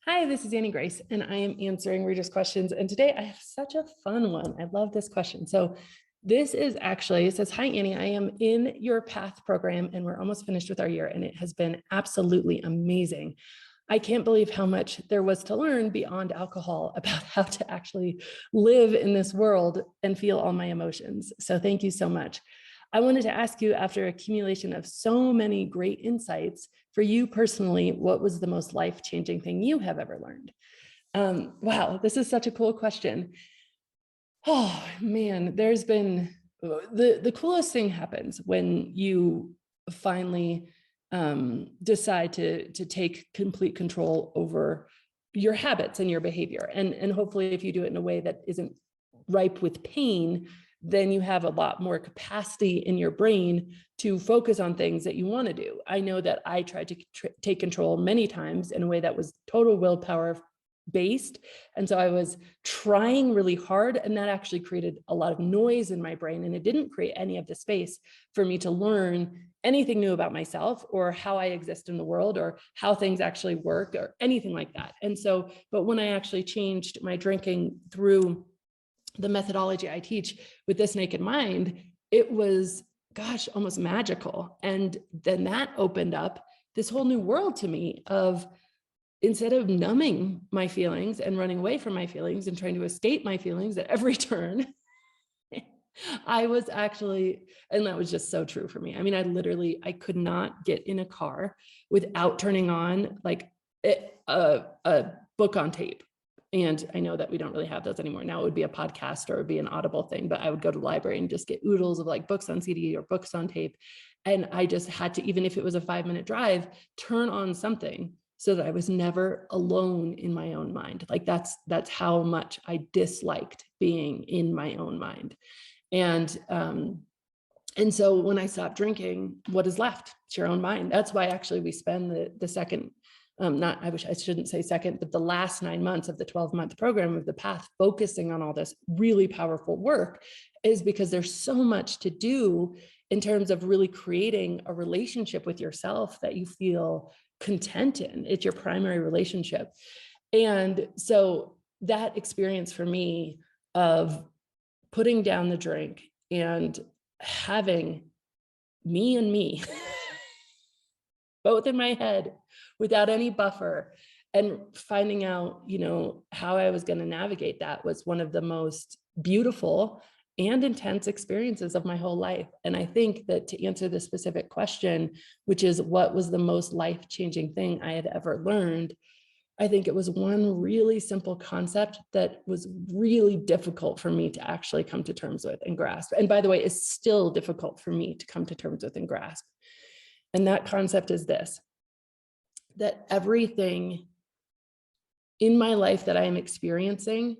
Hi, this is Annie Grace, and I am answering readers' questions. And today I have such a fun one. I love this question. So this is actually, it says, "Hi, Annie, I am in your PATH program, and we're almost finished with our year, and it has been absolutely amazing. I can't believe how much there was to learn beyond alcohol about how to actually live in this world and feel all my emotions. So thank you so much. I wanted to ask you, after accumulation of so many great insights, for you personally, what was the most life-changing thing you have ever learned?" Wow, this is such a cool question. Oh man, there's been the coolest thing happens when you finally decide to take complete control over your habits and your behavior. And hopefully if you do it in a way that isn't ripe with pain, then you have a lot more capacity in your brain to focus on things that you want to do. I know that I tried to take control many times in a way that was total willpower based. And so I was trying really hard, and that actually created a lot of noise in my brain. And it didn't create any of the space for me to learn anything new about myself or how I exist in the world or how things actually work or anything like that. And so, but when I actually changed my drinking through the methodology I teach with This Naked Mind, it was, gosh, almost magical. And then that opened up this whole new world to me of, instead of numbing my feelings and running away from my feelings and trying to escape my feelings at every turn, I was actually, and that was just so true for me. I mean, I could not get in a car without turning on like a book on tape. And I know that we don't really have those anymore. Now it would be a podcast or it would be an Audible thing, but I would go to the library and just get oodles of like books on CD or books on tape. And I just had to, even if it was a 5-minute drive, turn on something so that I was never alone in my own mind. Like that's how much I disliked being in my own mind. And so when I stopped drinking, what is left? It's your own mind. That's why actually we spend the second, I shouldn't say second, but the last 9 months of the 12-month program of the PATH focusing on all this really powerful work, is because there's so much to do in terms of really creating a relationship with yourself that you feel content in. It's your primary relationship. And so that experience for me of putting down the drink and having me and me both in my head without any buffer, and finding out, how I was going to navigate that, was one of the most beautiful and intense experiences of my whole life. And I think that, to answer the specific question, which is what was the most life-changing thing I had ever learned, I think it was one really simple concept that was really difficult for me to actually come to terms with and grasp. And by the way, it's still difficult for me to come to terms with and grasp. And that concept is this: that everything in my life that I am experiencing,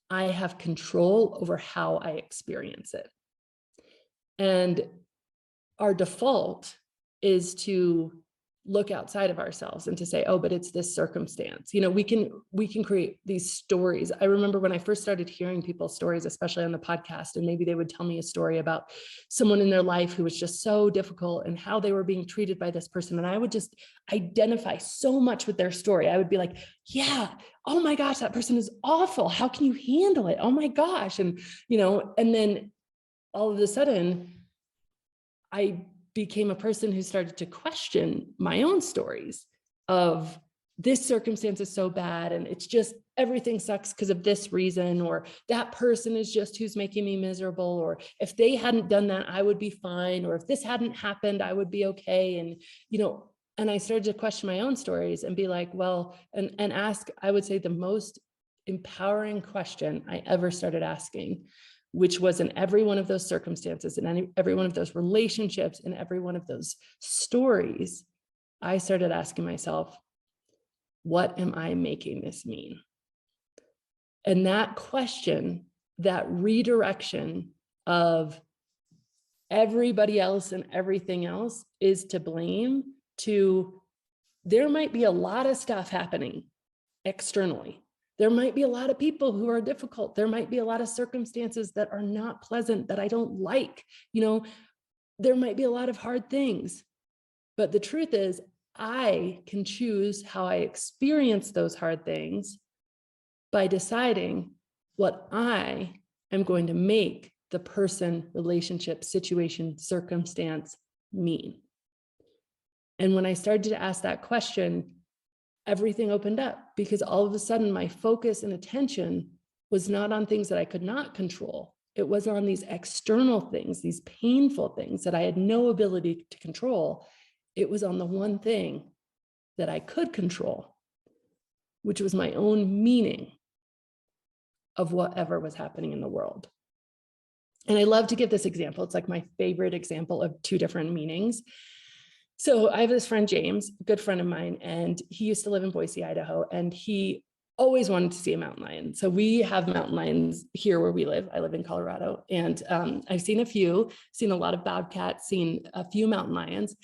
I have control over how I experience it. And our default is to look outside of ourselves and to say, oh, but it's this circumstance. We can create these stories. I remember when I first started hearing people's stories, especially on the podcast, and maybe they would tell me a story about someone in their life who was just so difficult and how they were being treated by this person. And I would just identify so much with their story. I would be like, yeah, oh my gosh, that person is awful. How can you handle it? Oh my gosh. And, and then all of a sudden, I became a person who started to question my own stories of, this circumstance is so bad and it's just everything sucks because of this reason, or that person is just who's making me miserable, or if they hadn't done that, I would be fine, or if this hadn't happened, I would be okay. And, and I started to question my own stories and be like, well, and ask, I would say, the most empowering question I ever started asking, which was, in every one of those circumstances, in every one of those relationships, in every one of those stories, I started asking myself, what am I making this mean? And that question, that redirection of everybody else and everything else is to blame, to, there might be a lot of stuff happening externally. There might be a lot of people who are difficult. There might be a lot of circumstances that are not pleasant, that I don't like. There might be a lot of hard things. But the truth is, I can choose how I experience those hard things by deciding what I am going to make the person, relationship, situation, circumstance mean. And when I started to ask that question, everything opened up, because all of a sudden my focus and attention was not on things that I could not control. It was on these external things, these painful things that I had no ability to control. It was on the one thing that I could control, which was my own meaning of whatever was happening in the world. And I love to give this example. It's like my favorite example of two different meanings. So I have this friend, James, a good friend of mine, and he used to live in Boise, Idaho, and he always wanted to see a mountain lion. So we have mountain lions here where we live. I live in Colorado, and I've seen a few, seen a lot of bobcats, seen a few mountain lions.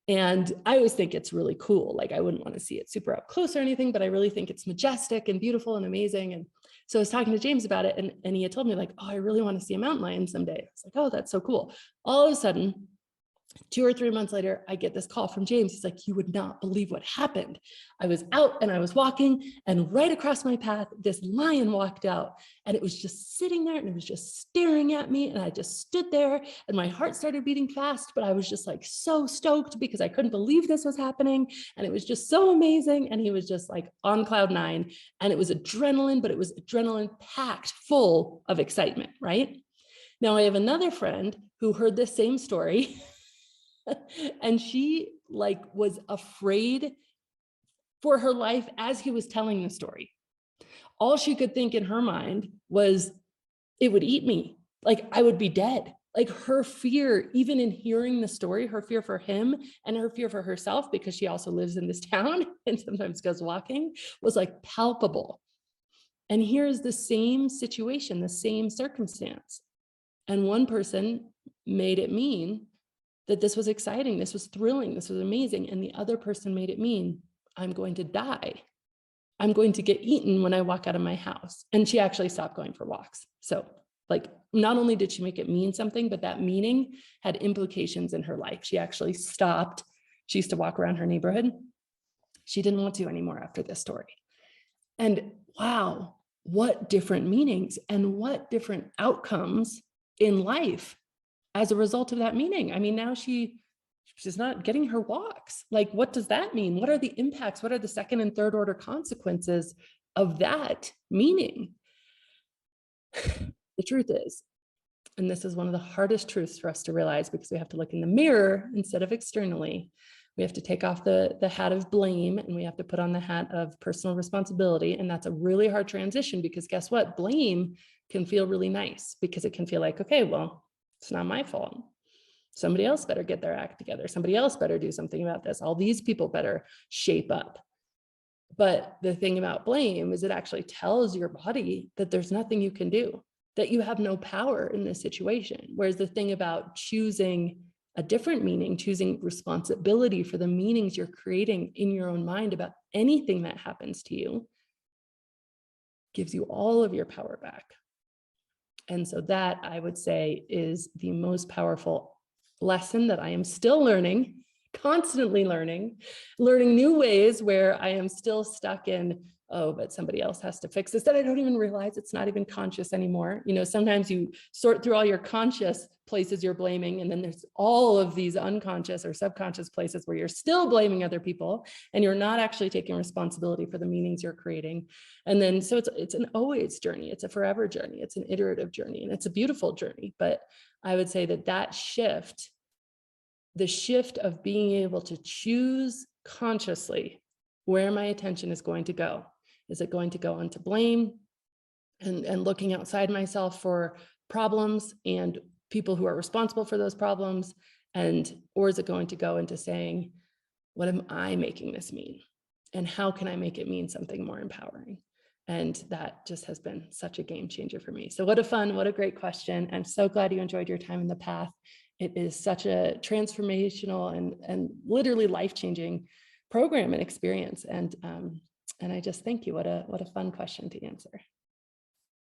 And I always think it's really cool. Like, I wouldn't want to see it super up close or anything, but I really think it's majestic and beautiful and amazing. And so I was talking to James about it, and he had told me, like, oh, I really want to see a mountain lion someday. I was like, oh, that's so cool. All of a sudden, 2 or 3 months later, I get this call from James. He's like, you would not believe what happened. I was out and I was walking, and right across my path, this lion walked out, and it was just sitting there, and it was just staring at me. And I just stood there, and my heart started beating fast, but I was just like so stoked because I couldn't believe this was happening. And it was just so amazing. And he was just like on cloud nine, and it was adrenaline, but it was adrenaline packed full of excitement, right? Now I have another friend who heard this same story and she like was afraid for her life as he was telling the story. All she could think in her mind was, it would eat me. Like, I would be dead. Like, her fear, even in hearing the story, her fear for him and her fear for herself, because she also lives in this town and sometimes goes walking, was like palpable. And here's the same situation, the same circumstance. And one person made it mean that this was exciting, this was thrilling, this was amazing. And the other person made it mean, I'm going to die. I'm going to get eaten when I walk out of my house. And she actually stopped going for walks. So like, not only did she make it mean something, but that meaning had implications in her life. She actually stopped. She used to walk around her neighborhood. She didn't want to anymore after this story. And wow, what different meanings and what different outcomes in life as a result of that meaning. I mean, now she's not getting her walks. Like, what does that mean? What are the impacts? What are the second and third order consequences of that meaning? The truth is, and this is one of the hardest truths for us to realize, because we have to look in the mirror instead of externally. We have to take off the hat of blame, and we have to put on the hat of personal responsibility. And that's a really hard transition, because guess what? Blame can feel really nice, because it can feel like, okay, well, it's not my fault. Somebody else better get their act together. Somebody else better do something about this. All these people better shape up. But the thing about blame is it actually tells your body that there's nothing you can do, that you have no power in this situation. Whereas the thing about choosing a different meaning, choosing responsibility for the meanings you're creating in your own mind about anything that happens to you, gives you all of your power back. And so that, I would say, is the most powerful lesson that I am still learning, constantly learning new ways where I am still stuck in, oh, but somebody else has to fix this, that I don't even realize it's not even conscious anymore. You know, sometimes you sort through all your conscious places you're blaming, and then there's all of these unconscious or subconscious places where you're still blaming other people, and you're not actually taking responsibility for the meanings you're creating. And then, so it's an always journey. It's a forever journey. It's an iterative journey, and it's a beautiful journey. But I would say that shift, the shift of being able to choose consciously where my attention is going to go. Is it going to go into blame and looking outside myself for problems and people who are responsible for those problems? Or is it going to go into saying, what am I making this mean? And how can I make it mean something more empowering? And that just has been such a game changer for me. So what a great question. I'm so glad you enjoyed your time in the path. It is such a transformational and literally life-changing program and experience. And I just thank you. What a fun question to answer.